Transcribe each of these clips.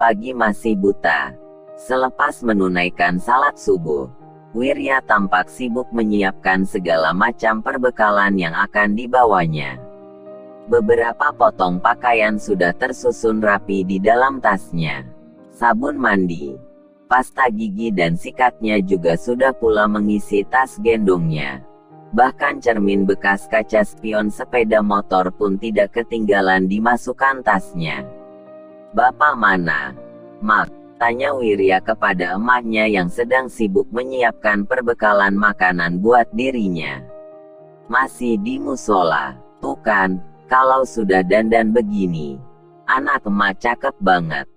pagi masih buta. Selepas menunaikan salat subuh, Wirya tampak sibuk menyiapkan segala macam perbekalan yang akan dibawanya. Beberapa potong pakaian sudah tersusun rapi di dalam tasnya. Sabun mandi, pasta gigi dan sikatnya juga sudah pula mengisi tas gendongnya. Bahkan cermin bekas kaca spion sepeda motor pun tidak ketinggalan dimasukkan tasnya. "Bapak mana, Mak?" tanya Wirya kepada emaknya yang sedang sibuk menyiapkan perbekalan makanan buat dirinya. "Masih di musola. Tuh kan, kalau sudah dandan begini, anak emak cakep banget."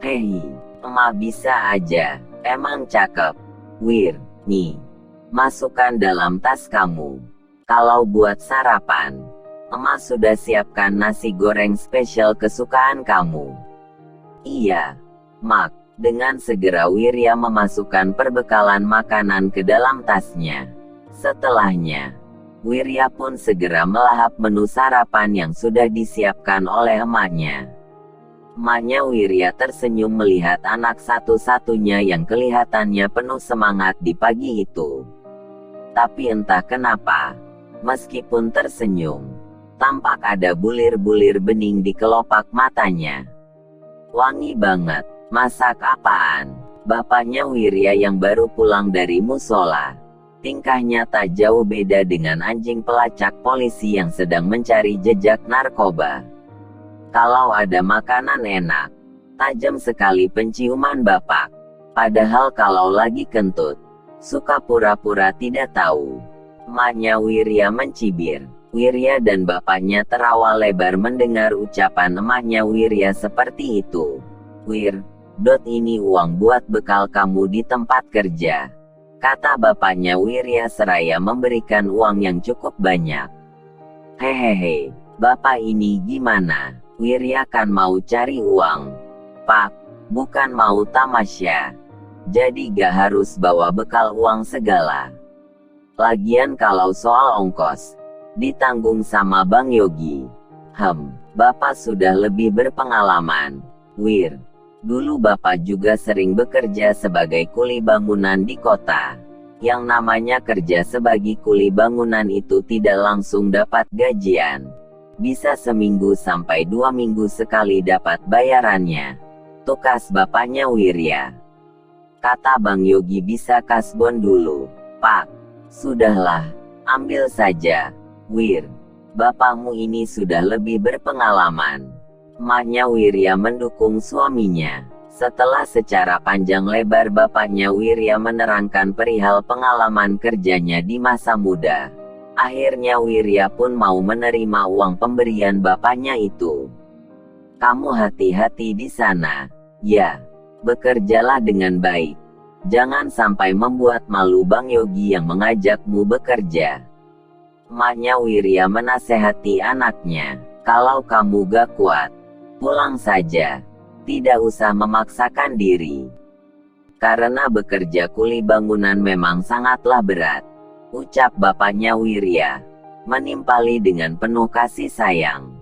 "Hei, emak bisa aja, emang cakep." "Wir, nih, masukkan dalam tas kamu. Kalau buat sarapan, emak sudah siapkan nasi goreng spesial kesukaan kamu." "Iya, Mak." Dengan segera Wirya memasukkan perbekalan makanan ke dalam tasnya. Setelahnya, Wirya pun segera melahap menu sarapan yang sudah disiapkan oleh emaknya. Emaknya Wirya tersenyum melihat anak satu-satunya yang kelihatannya penuh semangat di pagi itu. Tapi entah kenapa, meskipun tersenyum, tampak ada bulir-bulir bening di kelopak matanya. "Wangi banget. Masak apaan?" Bapaknya Wirya yang baru pulang dari musola. Tingkahnya tak jauh beda dengan anjing pelacak polisi yang sedang mencari jejak narkoba. Kalau ada makanan enak, tajam sekali penciuman bapak. Padahal kalau lagi kentut, suka pura-pura tidak tahu. Emaknya Wirya mencibir. Wirya dan bapaknya terawa lebar mendengar ucapan emaknya Wirya seperti itu. "Wir, ini uang buat bekal kamu di tempat kerja," kata bapaknya Wirya seraya memberikan uang yang cukup banyak. "Hehehe, bapak ini gimana? Wirya kan mau cari uang, Pak, bukan mau tamasya. Jadi gak harus bawa bekal uang segala. Lagian kalau soal ongkos, ditanggung sama Bang Yogi. Bapak sudah lebih berpengalaman. Wir, dulu bapak juga sering bekerja sebagai kuli bangunan di kota. Yang namanya kerja sebagai kuli bangunan itu tidak langsung dapat gajian. Bisa seminggu sampai 2 minggu sekali dapat bayarannya," tukas bapaknya Wirya. Kata Bang Yogi bisa kasbon dulu. "Pak, sudahlah, ambil saja. Wir, bapakmu ini sudah lebih berpengalaman." Emaknya Wirya mendukung suaminya. Setelah secara panjang lebar bapaknya Wirya menerangkan perihal pengalaman kerjanya di masa muda. Akhirnya Wirya pun mau menerima uang pemberian bapaknya itu. "Kamu hati-hati di sana. Ya, bekerjalah dengan baik. Jangan sampai membuat malu Bang Yogi yang mengajakmu bekerja." Emaknya Wirya menasehati anaknya, "Kalau kamu gak kuat, pulang saja. Tidak usah memaksakan diri. Karena bekerja kuli bangunan memang sangatlah berat," ucap bapaknya Wirya, menimpali dengan penuh kasih sayang.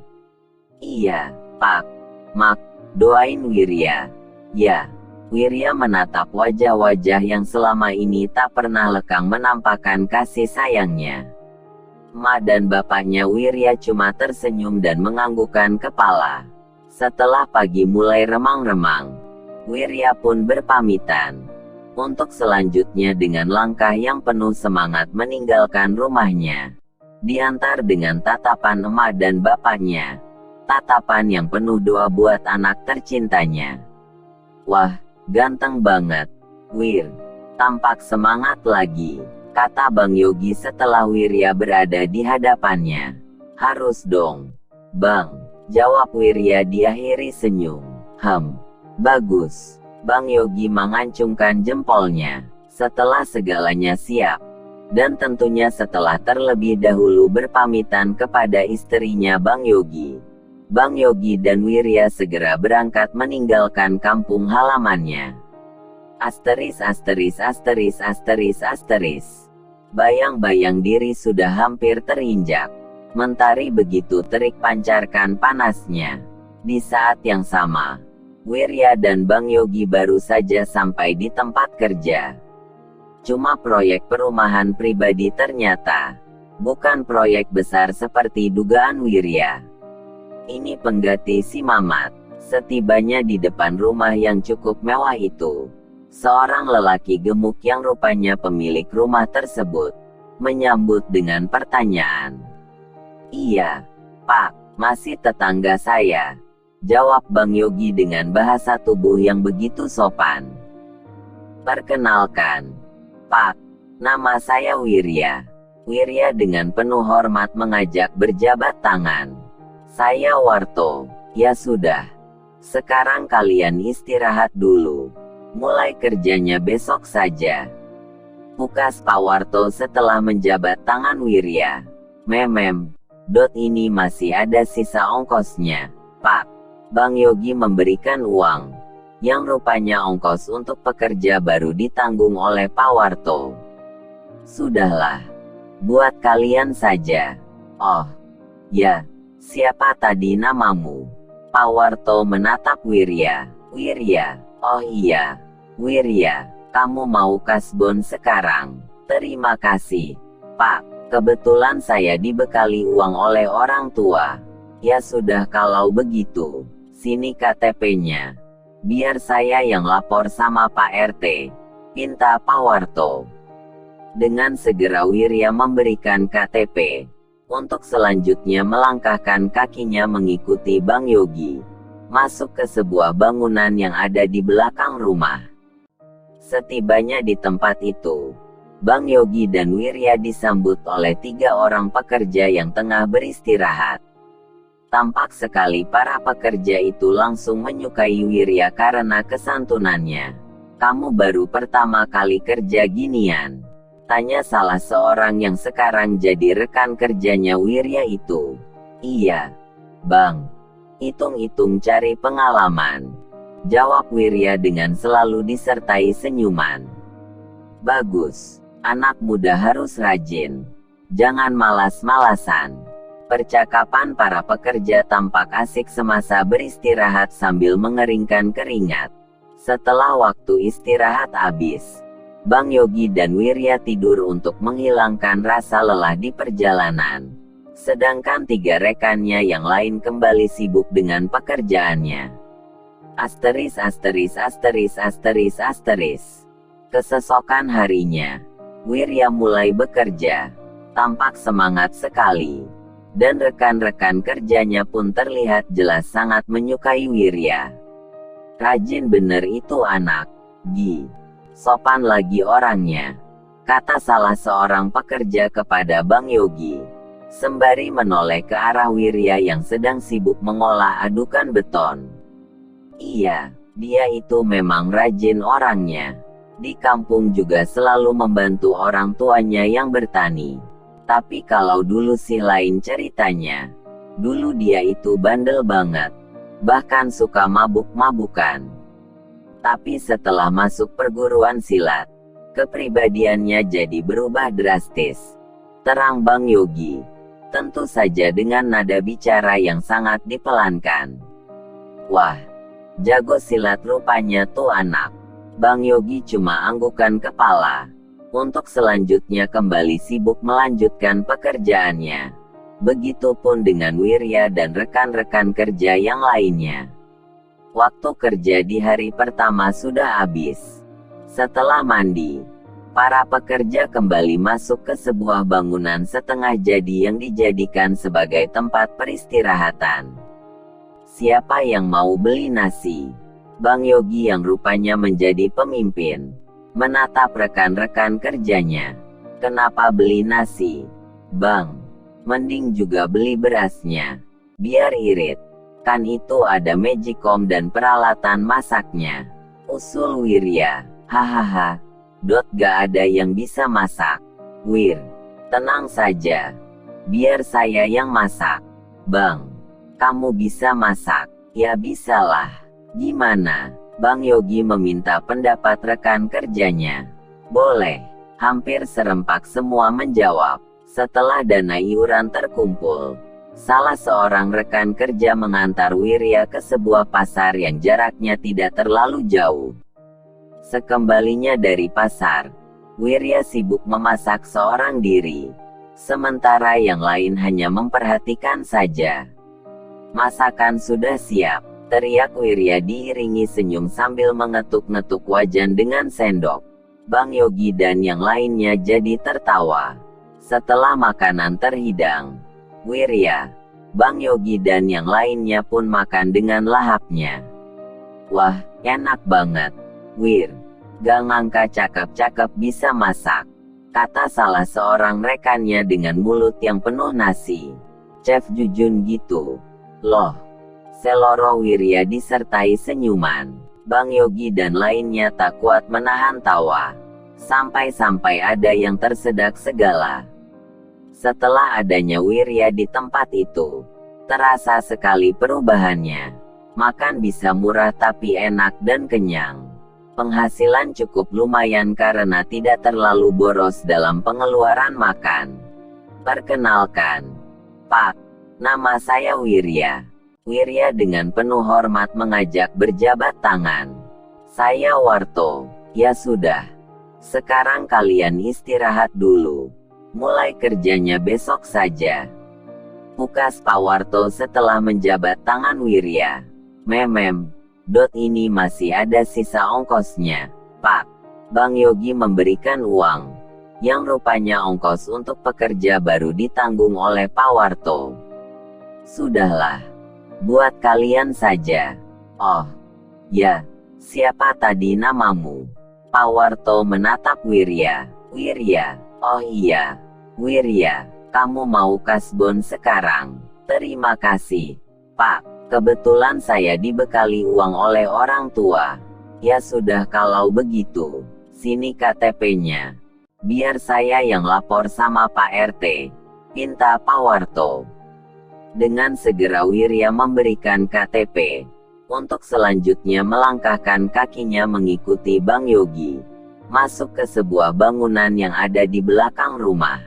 "Iya, Pak, Mak, doain Wirya." "Ya." Wirya menatap wajah-wajah yang selama ini tak pernah lekang menampakkan kasih sayangnya. Emak dan bapaknya Wirya cuma tersenyum dan menganggukkan kepala. Setelah pagi mulai remang-remang, Wirya pun berpamitan. Untuk selanjutnya dengan langkah yang penuh semangat meninggalkan rumahnya. Diantar dengan tatapan emak dan bapaknya. Tatapan yang penuh doa buat anak tercintanya. "Wah, ganteng banget, Wir. Tampak semangat lagi," kata Bang Yogi setelah Wirya berada di hadapannya. "Harus dong, Bang," jawab Wirya diakhiri senyum. Bagus." Bang Yogi mengancungkan jempolnya. Setelah segalanya siap, dan tentunya setelah terlebih dahulu berpamitan kepada istrinya Bang Yogi, Bang Yogi dan Wirya segera berangkat meninggalkan kampung halamannya. Asteris. Bayang-bayang diri sudah hampir terinjak. Mentari begitu terik pancarkan panasnya. Di saat yang sama, Wirya dan Bang Yogi baru saja sampai di tempat kerja. Cuma proyek perumahan pribadi ternyata. Bukan proyek besar seperti dugaan Wirya. Ini pengganti si Mamat. Setibanya di depan rumah yang cukup mewah itu, seorang lelaki gemuk yang rupanya pemilik rumah tersebut menyambut dengan pertanyaan. "Iya, Pak, masih tetangga saya," jawab Bang Yogi dengan bahasa tubuh yang begitu sopan. "Perkenalkan, Pak, nama saya Wirya." Wirya dengan penuh hormat mengajak berjabat tangan. "Saya Warto." "Ya sudah. Sekarang kalian istirahat dulu. Mulai kerjanya besok saja," pukas Pak Warto setelah menjabat tangan Wirya. "Memem, ini masih ada sisa ongkosnya, Pak." Bang Yogi memberikan uang, yang rupanya ongkos untuk pekerja baru ditanggung oleh Pak Warto. "Sudahlah, buat kalian saja." "Oh, ya, siapa tadi namamu?" Pak Warto menatap Wirya. "Wirya, oh iya, Wirya. Kamu mau kasbon sekarang?" "Terima kasih, Pak. Kebetulan saya dibekali uang oleh orang tua." "Ya sudah kalau begitu, sini KTP-nya. Biar saya yang lapor sama Pak RT," pinta Pak Warto. Dengan segera Wirya memberikan KTP. Untuk selanjutnya melangkahkan kakinya mengikuti Bang Yogi masuk ke sebuah bangunan yang ada di belakang rumah. Setibanya di tempat itu, Bang Yogi dan Wirya disambut oleh 3 orang pekerja yang tengah beristirahat. Tampak sekali para pekerja itu langsung menyukai Wirya karena kesantunannya. "Kamu baru pertama kali kerja ginian?" tanya salah seorang yang sekarang jadi rekan kerjanya Wirya itu. "Iya, Bang. Hitung-hitung cari pengalaman," jawab Wirya dengan selalu disertai senyuman. "Bagus. Anak muda harus rajin. Jangan malas-malasan." Percakapan para pekerja tampak asik semasa beristirahat sambil mengeringkan keringat. Setelah waktu istirahat habis, Bang Yogi dan Wirya tidur untuk menghilangkan rasa lelah di perjalanan. Sedangkan 3 rekannya yang lain kembali sibuk dengan pekerjaannya. Keesokan harinya, Wirya mulai bekerja. Tampak semangat sekali. Dan rekan-rekan kerjanya pun terlihat jelas sangat menyukai Wirya. "Rajin bener itu anak, Gi. Sopan lagi orangnya," kata salah seorang pekerja kepada Bang Yogi, sembari menoleh ke arah Wirya yang sedang sibuk mengolah adukan beton. "Iya, dia itu memang rajin orangnya. Di kampung juga selalu membantu orang tuanya yang bertani. Tapi kalau dulu sih lain ceritanya. Dulu dia itu bandel banget. Bahkan suka mabuk-mabukan. Tapi setelah masuk perguruan silat, kepribadiannya jadi berubah drastis," terang Bang Yogi. Tentu saja dengan nada bicara yang sangat dipelankan. "Wah, jago silat rupanya tuh anak." Bang Yogi cuma anggukan kepala. Untuk selanjutnya kembali sibuk melanjutkan pekerjaannya. Begitupun dengan Wirya dan rekan-rekan kerja yang lainnya. Waktu kerja di hari pertama sudah habis. Setelah mandi, para pekerja kembali masuk ke sebuah bangunan setengah jadi yang dijadikan sebagai tempat peristirahatan. "Siapa yang mau beli nasi?" Bang Yogi yang rupanya menjadi pemimpin menatap rekan-rekan kerjanya. "Kenapa beli nasi, Bang? Mending juga beli berasnya. Biar irit. Kan itu ada magicom dan peralatan masaknya," usul Wirya. "Hahaha. Gak ada yang bisa masak. Wir, tenang saja. Biar saya yang masak." "Bang, kamu bisa masak?" "Ya bisalah. Gimana?" Bang Yogi meminta pendapat rekan kerjanya. "Boleh." Hampir serempak semua menjawab. Setelah dana iuran terkumpul, Salah seorang rekan kerja mengantar Wirya ke sebuah pasar yang jaraknya tidak terlalu jauh. Sekembalinya dari pasar, Wirya sibuk memasak seorang diri, sementara yang lain hanya memperhatikan saja. "Masakan sudah siap," teriak Wirya diiringi senyum sambil mengetuk-ngetuk wajan dengan sendok. Bang Yogi dan yang lainnya jadi tertawa. Setelah makanan terhidang, Wirya, Bang Yogi dan yang lainnya pun makan dengan lahapnya. "Wah, enak banget, Wir. Gak ngangka cakep-cakep bisa masak," kata salah seorang rekannya dengan mulut yang penuh nasi. "Chef Jujun gitu loh," seloroh Wirya disertai senyuman. Bang Yogi dan lainnya tak kuat menahan tawa. Sampai-sampai ada yang tersedak segala. Setelah adanya Wirya di tempat itu, terasa sekali perubahannya. Makan bisa murah tapi enak dan kenyang. Penghasilan cukup lumayan karena tidak terlalu boros dalam pengeluaran makan. "Perkenalkan, Pak, nama saya Wirya." Wirya dengan penuh hormat mengajak berjabat tangan. "Saya Warto." "Ya sudah. Sekarang kalian istirahat dulu. Mulai kerjanya besok saja," pukas Pak Warto setelah menjabat tangan Wirya. Ini masih ada sisa ongkosnya, Pak." Bang Yogi memberikan uang, yang rupanya ongkos untuk pekerja baru ditanggung oleh Pak Warto. "Sudahlah, buat kalian saja." "Oh, ya, siapa tadi namamu?" Pak Warto menatap Wirya. "Wirya. Oh iya, Wirya, kamu mau kasbon sekarang?" "Terima kasih, Pak. Kebetulan saya dibekali uang oleh orang tua." "Ya sudah kalau begitu, sini KTP-nya. Biar saya yang lapor sama Pak RT," pinta Pak Warto. Dengan segera Wirya memberikan KTP, untuk selanjutnya melangkahkan kakinya mengikuti Bang Yogi, masuk ke sebuah bangunan yang ada di belakang rumah.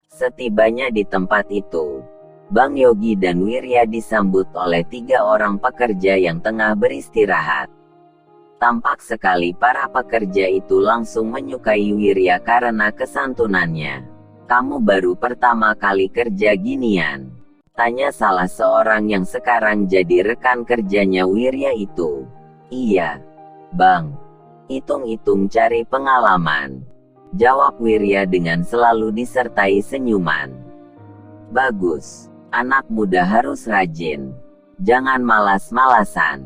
Setibanya di tempat itu, Bang Yogi dan Wirya disambut oleh 3 orang pekerja yang tengah beristirahat. Tampak sekali para pekerja itu langsung menyukai Wirya karena kesantunannya. "Kamu baru pertama kali kerja ginian?" tanya salah seorang yang sekarang jadi rekan kerjanya Wirya itu. "Iya, Bang. Hitung-hitung cari pengalaman," jawab Wirya dengan selalu disertai senyuman. "Bagus. Anak muda harus rajin. Jangan malas-malasan."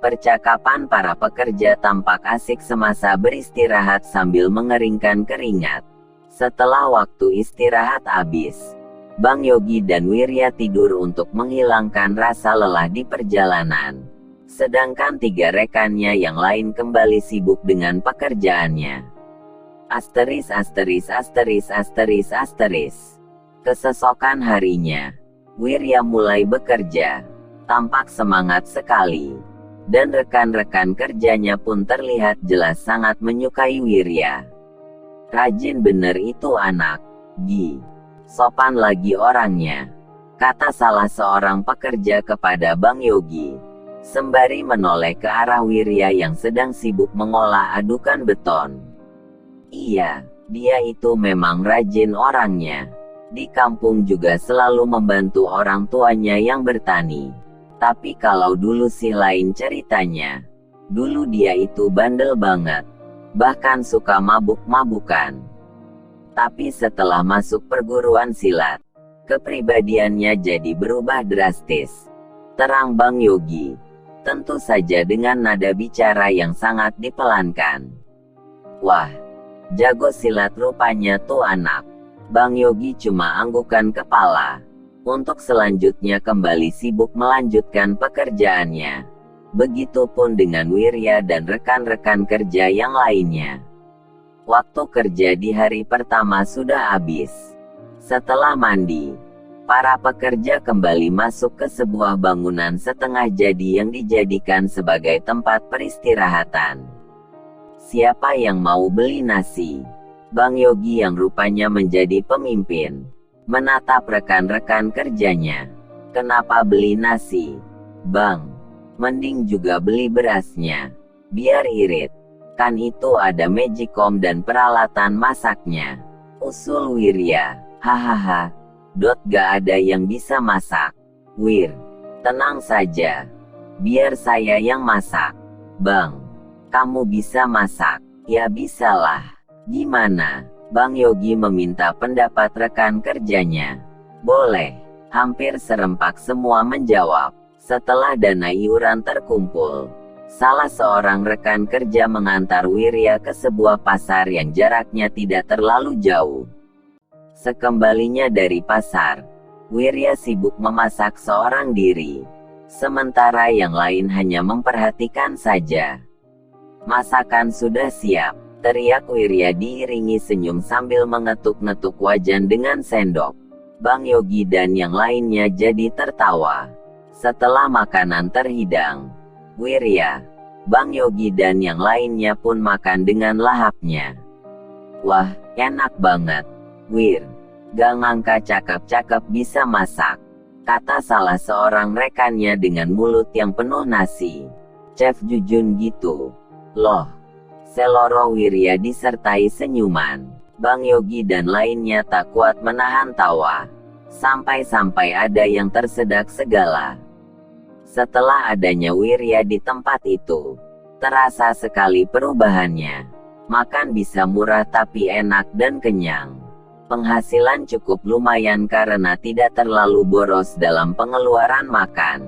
Percakapan para pekerja tampak asik semasa beristirahat sambil mengeringkan keringat. Setelah waktu istirahat habis, Bang Yogi dan Wirya tidur untuk menghilangkan rasa lelah di perjalanan. Sedangkan 3 rekannya yang lain kembali sibuk dengan pekerjaannya. Kesesokan harinya, Wirya mulai bekerja. Tampak semangat sekali. Dan rekan-rekan kerjanya pun terlihat jelas sangat menyukai Wirya. "Rajin bener itu anak, Gi. Sopan lagi orangnya," kata salah seorang pekerja kepada Bang Yogi, sembari menoleh ke arah Wirya yang sedang sibuk mengolah adukan beton. "Iya, dia itu memang rajin orangnya. Di kampung juga selalu membantu orang tuanya yang bertani. Tapi kalau dulu sih lain ceritanya. Dulu dia itu bandel banget. Bahkan suka mabuk-mabukan. Tapi setelah masuk perguruan silat, kepribadiannya jadi berubah drastis," terang Bang Yogi. Tentu saja dengan nada bicara yang sangat dipelankan. "Wah, jago silat rupanya tuh anak." Bang Yogi cuma anggukan kepala, untuk selanjutnya kembali sibuk melanjutkan pekerjaannya. Begitupun dengan Wirya dan rekan-rekan kerja yang lainnya. Waktu kerja di hari pertama sudah habis. Setelah mandi, para pekerja kembali masuk ke sebuah bangunan setengah jadi yang dijadikan sebagai tempat peristirahatan. "Siapa yang mau beli nasi?" Bang Yogi yang rupanya menjadi pemimpin, menatap rekan-rekan kerjanya. Kenapa beli nasi, Bang? Mending juga beli berasnya. Biar irit. Kan itu ada magicom dan peralatan masaknya. Usul Wirya. Hahaha. Gak ada yang bisa masak. Wir, tenang saja. Biar saya yang masak. Bang, kamu bisa masak? Ya bisalah. Gimana? Bang Yogi meminta pendapat rekan kerjanya. Boleh. Hampir serempak semua menjawab. Setelah dana iuran terkumpul, salah seorang rekan kerja mengantar Wirya ke sebuah pasar yang jaraknya tidak terlalu jauh. Sekembalinya dari pasar, Wirya sibuk memasak seorang diri, sementara yang lain hanya memperhatikan saja. Masakan sudah siap, teriak Wirya diiringi senyum sambil mengetuk-netuk wajan dengan sendok. Bang Yogi dan yang lainnya jadi tertawa. Setelah makanan terhidang, Wirya, Bang Yogi dan yang lainnya pun makan dengan lahapnya. Wah, enak banget. Wir, gak ngangka cakep-cakep bisa masak, kata salah seorang rekannya dengan mulut yang penuh nasi. Chef Jujun gitu. Loh, seloroh Wirya disertai senyuman. Bang Yogi dan lainnya tak kuat menahan tawa. Sampai-sampai ada yang tersedak segala. Setelah adanya Wirya di tempat itu, terasa sekali perubahannya. Makan bisa murah tapi enak dan kenyang. Penghasilan cukup lumayan karena tidak terlalu boros dalam pengeluaran makan.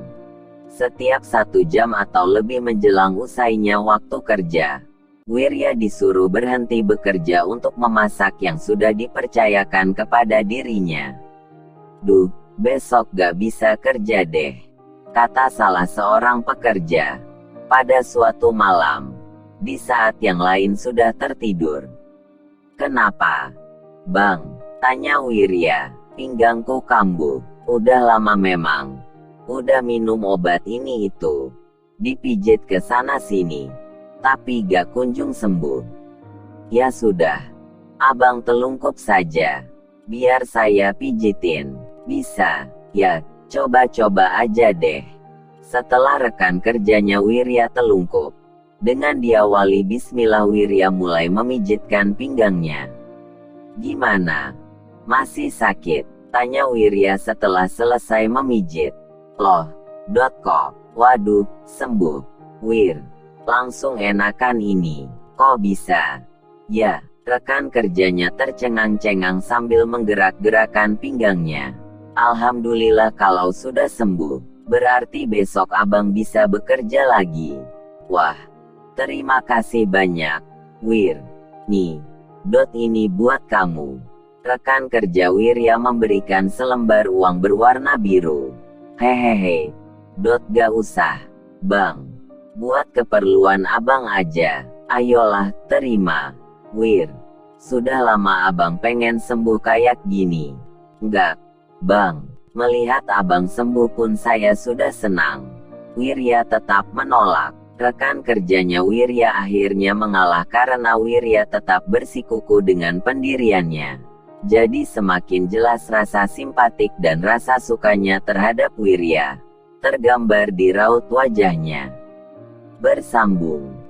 Setiap 1 jam atau lebih menjelang usainya waktu kerja, Wirya disuruh berhenti bekerja untuk memasak yang sudah dipercayakan kepada dirinya. Duh, besok gak bisa kerja deh, kata salah seorang pekerja. Pada suatu malam, di saat yang lain sudah tertidur. Kenapa, Bang? Tanya Wirya. Pinggangku kambuh. Udah lama memang. Udah minum obat ini itu. Dipijit ke sana sini. Tapi gak kunjung sembuh. Ya sudah. Abang telungkup saja. Biar saya pijitin. Bisa, ya. Coba-coba aja deh. Setelah rekan kerjanya Wirya telungkup, dengan diawali bismillah Wirya mulai memijitkan pinggangnya. Gimana? Masih sakit? Tanya Wirya setelah selesai memijit. Loh, kok? Waduh, sembuh. Wir, langsung enakan ini. Kok bisa? Ya, rekan kerjanya tercengang-cengang sambil menggerak-gerakan pinggangnya. Alhamdulillah kalau sudah sembuh, berarti besok abang bisa bekerja lagi. Wah, terima kasih banyak, Wir. Nih, ini buat kamu. Rekan kerja Wirya memberikan selembar uang berwarna biru. Hehehe, gak usah, Bang. Buat keperluan abang aja. Ayolah, terima. Wir, sudah lama abang pengen sembuh kayak gini. Enggak, Bang, melihat abang sembuh pun saya sudah senang. Wirya tetap menolak. Rekan kerjanya Wirya akhirnya mengalah karena Wirya tetap bersikukuh dengan pendiriannya. Jadi semakin jelas rasa simpatik dan rasa sukanya terhadap Wirya tergambar di raut wajahnya. Bersambung.